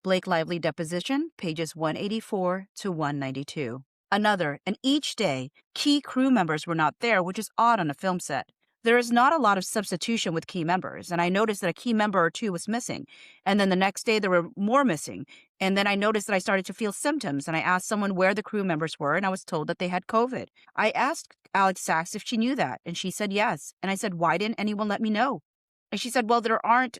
Blake Lively Deposition, pages 184 to 192. Another, and each day, key crew members were not there, which is odd on a film set. There is not a lot of substitution with key members, and I noticed that a key member or two was missing. And then the next day, there were more missing. And then I noticed that I started to feel symptoms, and I asked someone where the crew members were, and I was told that they had COVID. I asked Alex Sachs if she knew that, and she said yes. And I said, why didn't anyone let me know? And she said, well, there aren't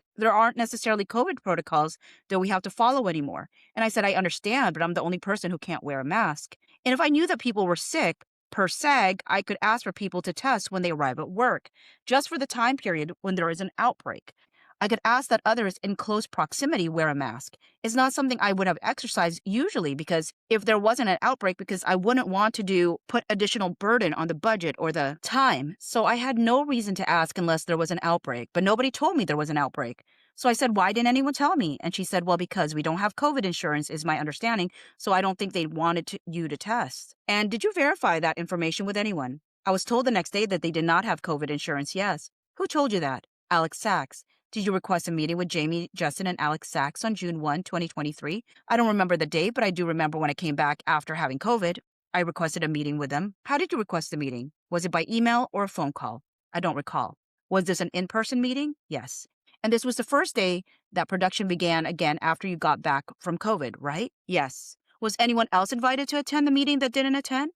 necessarily COVID protocols that we have to follow anymore. And I said, I understand, but I'm the only person who can't wear a mask. And if I knew that people were sick, per SAG, I could ask for people to test when they arrive at work, just for the time period when there is an outbreak. I could ask that others in close proximity wear a mask. It's not something I would have exercised usually, because if there wasn't an outbreak, because I wouldn't want to put additional burden on the budget or the time. So I had no reason to ask unless there was an outbreak, but nobody told me there was an outbreak. So I said, why didn't anyone tell me? And she said, well, because we don't have COVID insurance is my understanding. So I don't think they wanted you to test. And did you verify that information with anyone? I was told the next day that they did not have COVID insurance. Yes. Who told you that? Alex Sachs. Did you request a meeting with Jamey, Justin, and Alex Sachs on June 1, 2023? I don't remember the date, but I do remember when I came back after having COVID, I requested a meeting with them. How did you request the meeting? Was it by email or a phone call? I don't recall. Was this an in-person meeting? Yes. And this was the first day that production began again after you got back from COVID, right? Yes. Was anyone else invited to attend the meeting that didn't attend?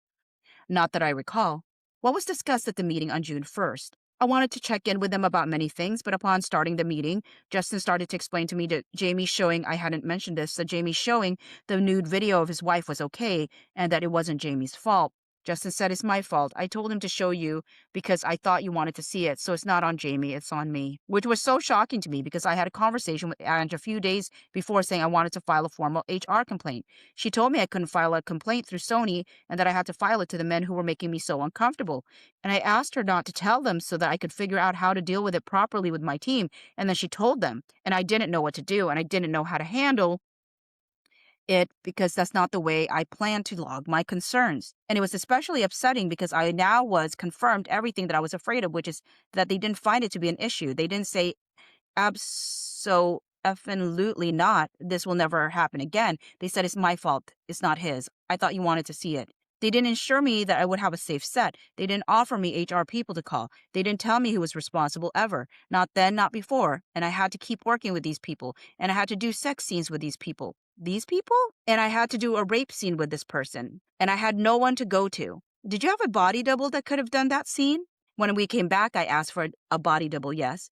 Not that I recall. What was discussed at the meeting on June 1st? I wanted to check in with them about many things, but upon starting the meeting, Justin started to explain to me that Jamey showing, I hadn't mentioned this, that Jamey showing the nude video of his wife was okay and that it wasn't Jamey's fault. Justin said, it's my fault. I told him to show you because I thought you wanted to see it, so it's not on Jamey, it's on me. Which was so shocking to me because I had a conversation with Ange a few days before saying I wanted to file a formal HR complaint. She told me I couldn't file a complaint through Sony and that I had to file it to the men who were making me so uncomfortable. And I asked her not to tell them so that I could figure out how to deal with it properly with my team. And then she told them, and I didn't know what to do, and I didn't know how to handle it because that's not the way I planned to log my concerns. And it was especially upsetting because I now was confirmed everything that I was afraid of, which is that they didn't find it to be an issue. They didn't say absolutely not, this will never happen again. They said it's my fault, it's not his. I thought you wanted to see it. They didn't ensure me that I would have a safe set. They didn't offer me HR people to call. They didn't tell me who was responsible ever. Not then, not before. And I had to keep working with these people. And I had to do sex scenes with these people. These people? And I had to do a rape scene with this person. And I had no one to go to. Did you have a body double that could have done that scene? When we came back, I asked for a body double, yes.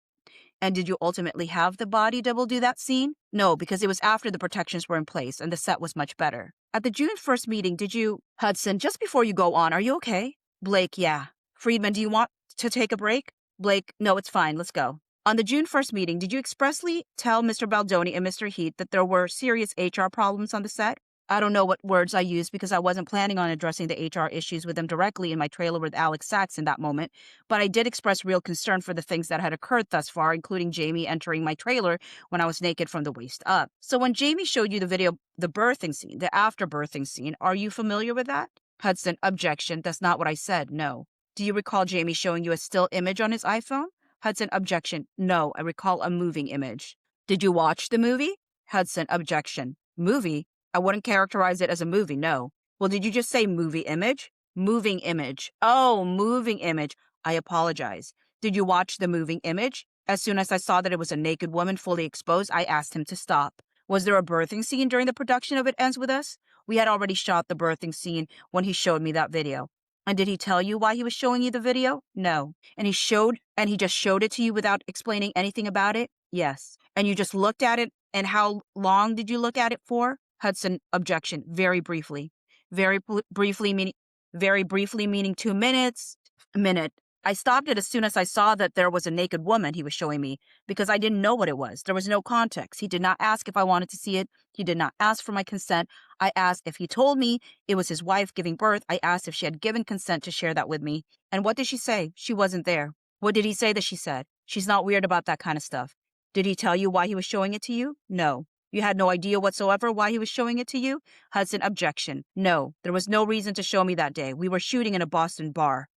And did you ultimately have the body double do that scene? No, because it was after the protections were in place and the set was much better. At the June 1st meeting, did you... Hudson, just before you go on, are you okay? Blake, yeah. Friedman, do you want to take a break? Blake, no, it's fine. Let's go. On the June 1st meeting, did you expressly tell Mr. Baldoni and Mr. Heath that there were serious HR problems on the set? I don't know what words I used because I wasn't planning on addressing the HR issues with them directly in my trailer with Alex Sachs in that moment, but I did express real concern for the things that had occurred thus far, including Jamey entering my trailer when I was naked from the waist up. So when Jamey showed you the video, the birthing scene, the after birthing scene, are you familiar with that? Hudson, objection. That's not what I said. No. Do you recall Jamey showing you a still image on his iPhone? Hudson, objection. No, I recall a moving image. Did you watch the movie? Hudson, objection. Movie? I wouldn't characterize it as a movie, no. Well, did you just say movie image? Moving image. Oh, moving image. I apologize. Did you watch the moving image? As soon as I saw that it was a naked woman fully exposed, I asked him to stop. Was there a birthing scene during the production of It Ends With Us? We had already shot the birthing scene when he showed me that video. And did he tell you why he was showing you the video? No. And he just showed it to you without explaining anything about it? Yes. And you just looked at it, and how long did you look at it for? Hudson, objection. Very briefly. Very briefly meaning 2 minutes. A minute. I stopped it as soon as I saw that there was a naked woman he was showing me because I didn't know what it was. There was no context. He did not ask if I wanted to see it. He did not ask for my consent. I asked if he told me it was his wife giving birth. I asked if she had given consent to share that with me. And what did she say? She wasn't there. What did he say that she said? She's not weird about that kind of stuff. Did he tell you why he was showing it to you? No. You had no idea whatsoever why he was showing it to you? Hudson, objection. No, there was no reason to show me that day. We were shooting in a Boston bar.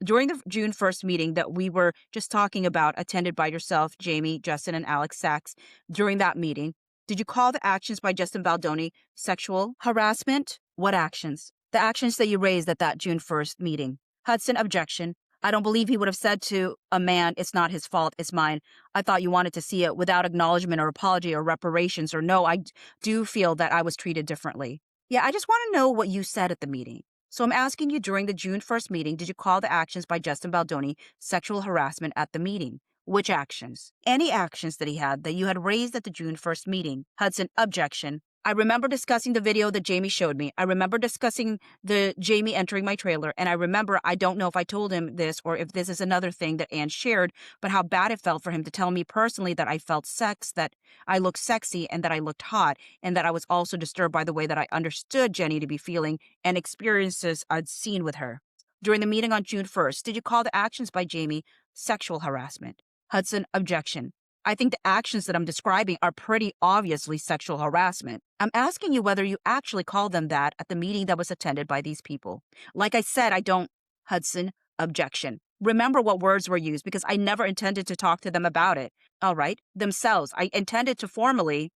During the June 1st meeting that we were just talking about, attended by yourself, Jamey, Justin, and Alex Sachs, during that meeting, Did you call the actions by Justin Baldoni sexual harassment? What actions? The actions that you raised at that June 1st meeting. Hudson, objection. I don't believe he would have said to a man, it's not his fault, it's mine. I thought you wanted to see it without acknowledgement or apology or reparations or no, I do feel that I was treated differently. Yeah, I just want to know what you said at the meeting. So I'm asking you during the June 1st meeting, did you call the actions by Justin Baldoni sexual harassment at the meeting? Which actions? Any actions that he had that you had raised at the June 1st meeting. Hudson, objection. I remember discussing the video that Jamey showed me. I remember discussing the Jamey entering my trailer. And I remember, I don't know if I told him this or if this is another thing that Ann shared, but how bad it felt for him to tell me personally that I felt sex, that I looked sexy and that I looked hot, and that I was also disturbed by the way that I understood Jenny to be feeling and experiences I'd seen with her. During the meeting on June 1st, did you call the actions by Jamey sexual harassment? Hudson, objection. I think the actions that I'm describing are pretty obviously sexual harassment. I'm asking you whether you actually called them that at the meeting that was attended by these people. Like I said, I don't. Hudson, objection. Remember what words were used because I never intended to talk to them about it. All right, themselves. I intended to formally